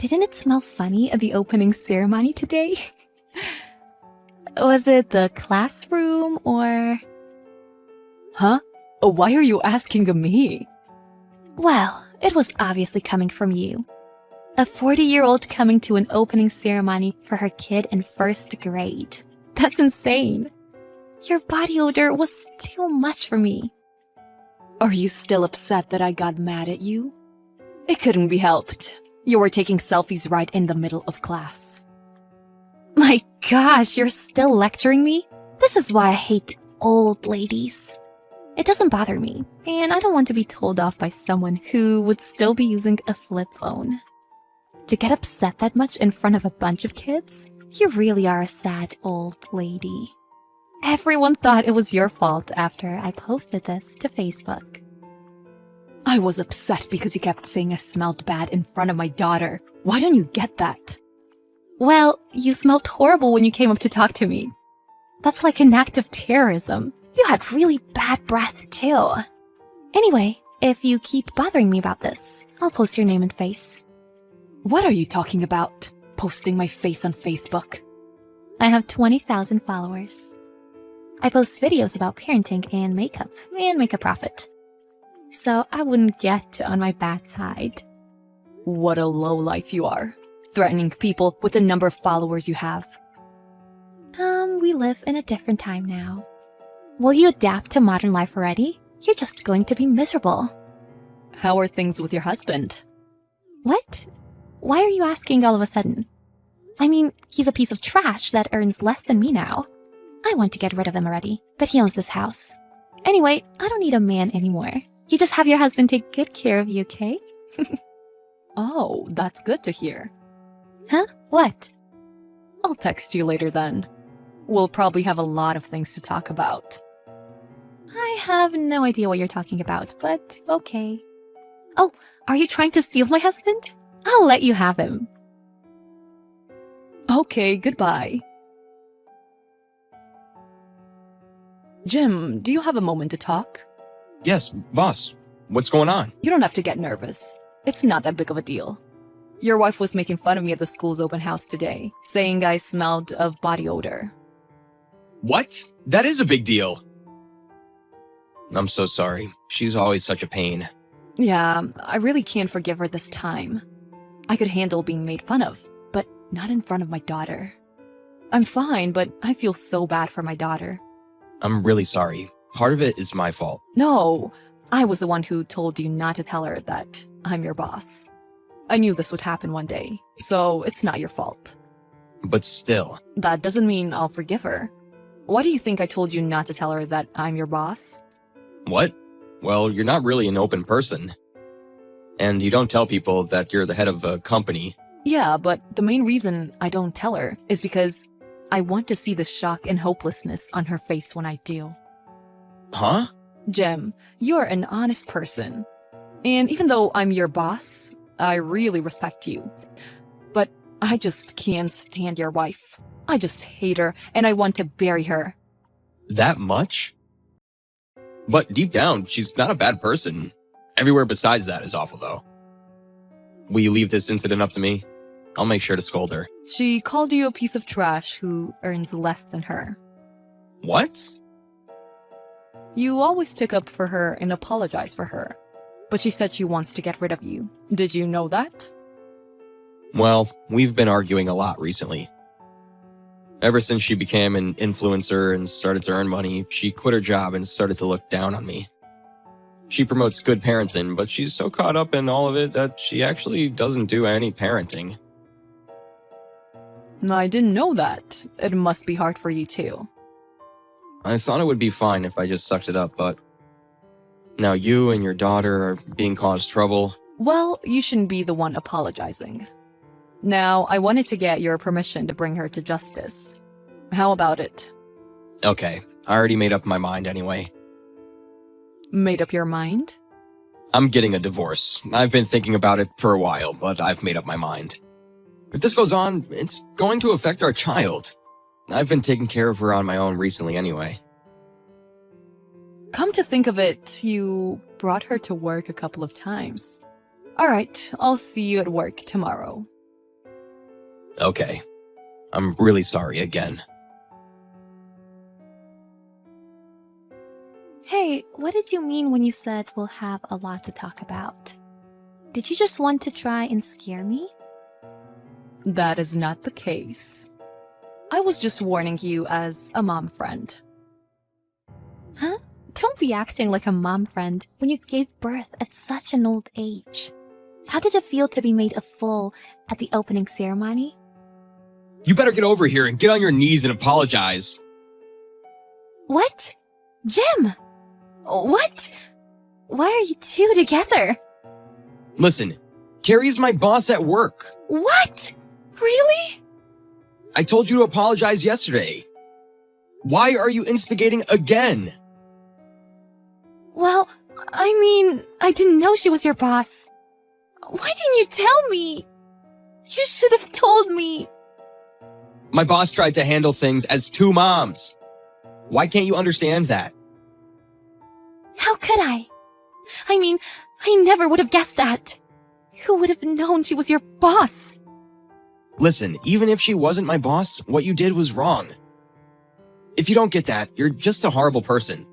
Didn't it smell funny at the opening ceremony today? Was it the classroom or... Huh? Why are you asking me? Well, it was obviously coming from you. A 40-year-old coming to an opening ceremony for her kid in first grade. That's insane. Your body odor was too much for me. Are you still upset that I got mad at you? It couldn't be helped. You were taking selfies right in the middle of class. My gosh, you're still lecturing me? This is why I hate old ladies. It doesn't bother me, and I don't want to be told off by someone who would still be using a flip phone. To get upset that much in front of a bunch of kids? You really are a sad old lady. Everyone thought it was your fault after I posted this to Facebook. I was upset because you kept saying I smelled bad in front of my daughter. Why don't you get that? Well, you smelled horrible when you came up to talk to me. That's like an act of terrorism. You had really bad breath, too. Anyway, if you keep bothering me about this, I'll post your name and face. What are you talking about? Posting my face on Facebook? I have 20,000 followers. I post videos about parenting and make a profit. So I wouldn't get on my bad side. What a lowlife you are. Threatening people with the number of followers you have. We live in a different time now. Will you adapt to modern life already? You're just going to be miserable. How are things with your husband? What? Why are you asking all of a sudden? I mean, he's a piece of trash that earns less than me now. I want to get rid of him already, but he owns this house. Anyway, I don't need a man anymore. You just have your husband take good care of you, okay? Oh, that's good to hear. Huh? What? I'll text you later then. We'll probably have a lot of things to talk about. I have no idea what you're talking about, but okay. Oh, are you trying to steal my husband? I'll let you have him. Okay, goodbye. Jim, do you have a moment to talk? Yes, boss. What's going on? You don't have to get nervous. It's not that big of a deal. Your wife was making fun of me at the school's open house today, saying I smelled of body odor. What? That is a big deal. I'm so sorry. She's always such a pain. Yeah, I really can't forgive her this time. I could handle being made fun of, but not in front of my daughter. I'm fine, but I feel so bad for my daughter. I'm really sorry. Part of it is my fault. No, I was the one who told you not to tell her that I'm your boss. I knew this would happen one day, so it's not your fault. But still. That doesn't mean I'll forgive her. Why do you think I told you not to tell her that I'm your boss? What? Well, you're not really an open person. And you don't tell people that you're the head of a company. Yeah, but the main reason I don't tell her is because I want to see the shock and hopelessness on her face when I do. Huh? Jem, you're an honest person. And even though I'm your boss, I really respect you. But I just can't stand your wife. I just hate her, and I want to bury her. That much? But deep down, she's not a bad person. Everywhere besides that is awful, though. Will you leave this incident up to me? I'll make sure to scold her. She called you a piece of trash who earns less than her. What? You always stick up for her and apologize for her. But she said she wants to get rid of you. Did you know that? Well, we've been arguing a lot recently. Ever since she became an influencer and started to earn money, she quit her job and started to look down on me. She promotes good parenting, but she's so caught up in all of it that she actually doesn't do any parenting. I didn't know that. It must be hard for you too. I thought it would be fine if I just sucked it up, but now you and your daughter are being caused trouble. Well, you shouldn't be the one apologizing. Now, I wanted to get your permission to bring her to justice. How about it? Okay, I already made up my mind anyway. Made up your mind? I'm getting a divorce. I've been thinking about it for a while, but I've made up my mind. If this goes on, it's going to affect our child. I've been taking care of her on my own recently anyway. Come to think of it, you brought her to work a couple of times. All right, I'll see you at work tomorrow. Okay. I'm really sorry again. Hey, what did you mean when you said we'll have a lot to talk about? Did you just want to try and scare me? That is not the case. I was just warning you as a mom friend. Huh? Don't be acting like a mom friend when you gave birth at such an old age. How did it feel to be made a fool at the opening ceremony? You better get over here and get on your knees and apologize. What? Jim! What? Why are you two together? Listen, Carrie's my boss at work. What? Really? I told you to apologize yesterday. Why are you instigating again? Well, I mean, I didn't know she was your boss. Why didn't you tell me? You should have told me. My boss tried to handle things as two moms. Why can't you understand that? How could I? I mean, I never would have guessed that. Who would have known she was your boss? Listen, even if she wasn't my boss, what you did was wrong. If you don't get that, you're just a horrible person.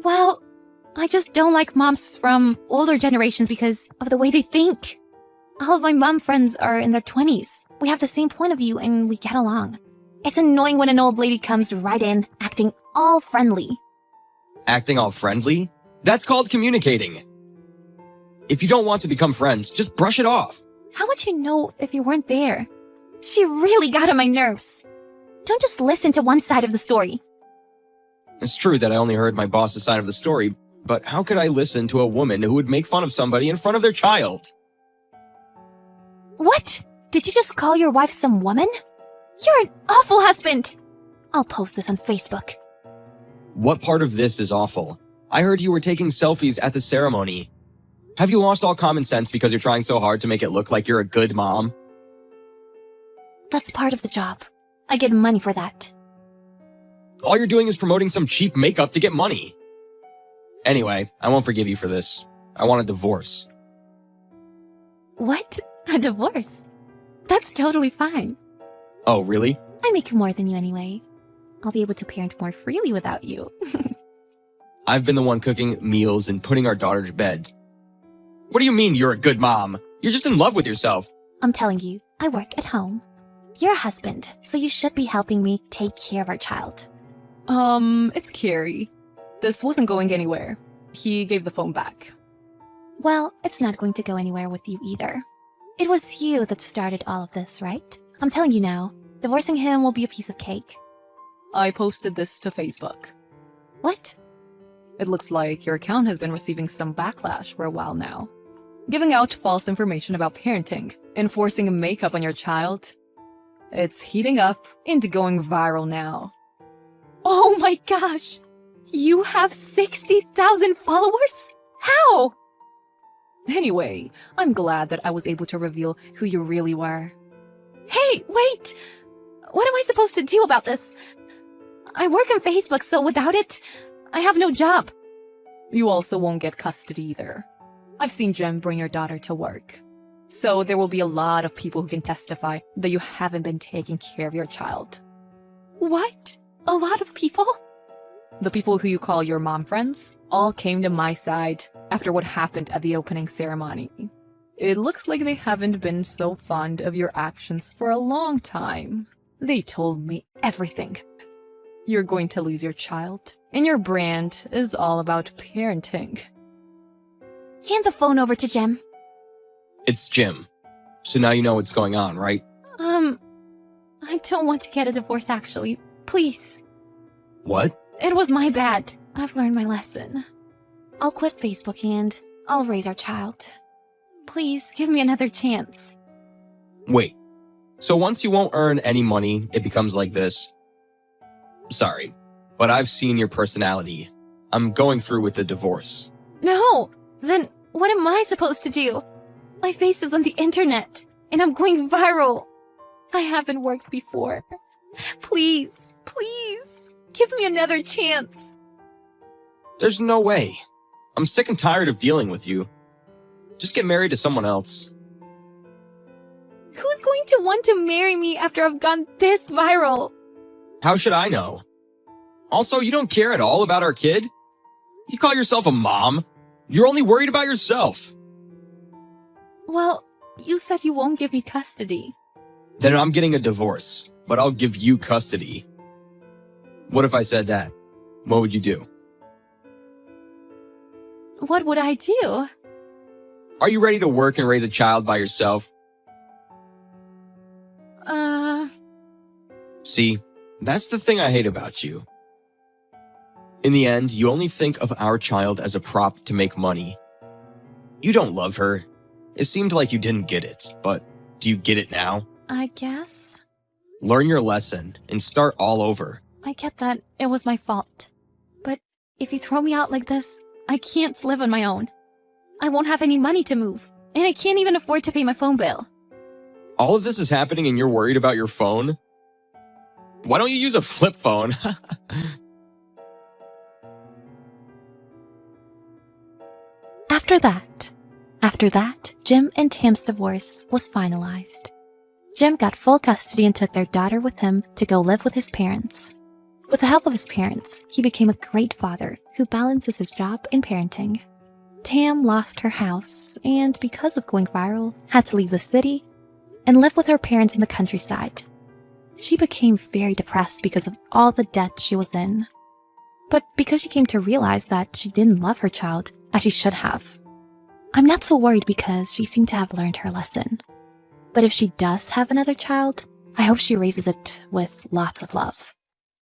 Well, I just don't like moms from older generations because of the way they think. All of my mom friends are in their 20s. We have the same point of view and we get along. It's annoying when an old lady comes right in, acting all friendly. Acting all friendly? That's called communicating. If you don't want to become friends, just brush it off. How would you know if you weren't there? She really got on my nerves. Don't just listen to one side of the story. It's true that I only heard my boss's side of the story, but how could I listen to a woman who would make fun of somebody in front of their child? What? Did you just call your wife some woman? You're an awful husband. I'll post this on Facebook. What part of this is awful? I heard you were taking selfies at the ceremony. Have you lost all common sense because you're trying so hard to make it look like you're a good mom? That's part of the job. I get money for that. All you're doing is promoting some cheap makeup to get money. Anyway, I won't forgive you for this. I want a divorce. What? A divorce? That's totally fine. Oh, really? I make more than you anyway. I'll be able to parent more freely without you. I've been the one cooking meals and putting our daughter to bed. What do you mean you're a good mom? You're just in love with yourself. I'm telling you, I work at home. You're a husband, so you should be helping me take care of our child. It's Carrie. This wasn't going anywhere. He gave the phone back. Well, it's not going to go anywhere with you either. It was you that started all of this, right? I'm telling you now, divorcing him will be a piece of cake. I posted this to Facebook. What? It looks like your account has been receiving some backlash for a while now. Giving out false information about parenting, enforcing makeup on your child. It's heating up and going viral now. Oh my gosh! You have 60,000 followers? How? Anyway, I'm glad that I was able to reveal who you really were. Hey, wait! What am I supposed to do about this? I work on Facebook, so without it, I have no job. You also won't get custody either. I've seen Jem bring your daughter to work. So there will be a lot of people who can testify that you haven't been taking care of your child. What? A lot of people? The people who you call your mom friends all came to my side after what happened at the opening ceremony. It looks like they haven't been so fond of your actions for a long time. They told me everything. You're going to lose your child, and your brand is all about parenting. Hand the phone over to Jem. It's Jim. So now you know what's going on, right? I don't want to get a divorce, actually. Please. What? It was my bad. I've learned my lesson. I'll quit Facebook and I'll raise our child. Please, give me another chance. Wait. So once you won't earn any money, it becomes like this? Sorry, but I've seen your personality. I'm going through with the divorce. No! Then what am I supposed to do? My face is on the internet, and I'm going viral. I haven't worked before. Please, please, give me another chance. There's no way. I'm sick and tired of dealing with you. Just get married to someone else. Who's going to want to marry me after I've gone this viral? How should I know? Also, you don't care at all about our kid? You call yourself a mom? You're only worried about yourself. Well, you said you won't give me custody. Then I'm getting a divorce, but I'll give you custody. What if I said that? What would you do? What would I do? Are you ready to work and raise a child by yourself? See, that's the thing I hate about you. In the end, you only think of our child as a prop to make money. You don't love her. It seemed like you didn't get it, but do you get it now? I guess. Learn your lesson and start all over. I get that it was my fault. But if you throw me out like this, I can't live on my own. I won't have any money to move, and I can't even afford to pay my phone bill. All of this is happening and you're worried about your phone? Why don't you use a flip phone? After that, Jim and Tam's divorce was finalized. Jim got full custody and took their daughter with him to go live with his parents. With the help of his parents, he became a great father who balances his job and parenting. Tam lost her house and, because of going viral, had to leave the city and live with her parents in the countryside. She became very depressed because of all the debt she was in. But because she came to realize that she didn't love her child as she should have. I'm not so worried because she seemed to have learned her lesson. But if she does have another child, I hope she raises it with lots of love.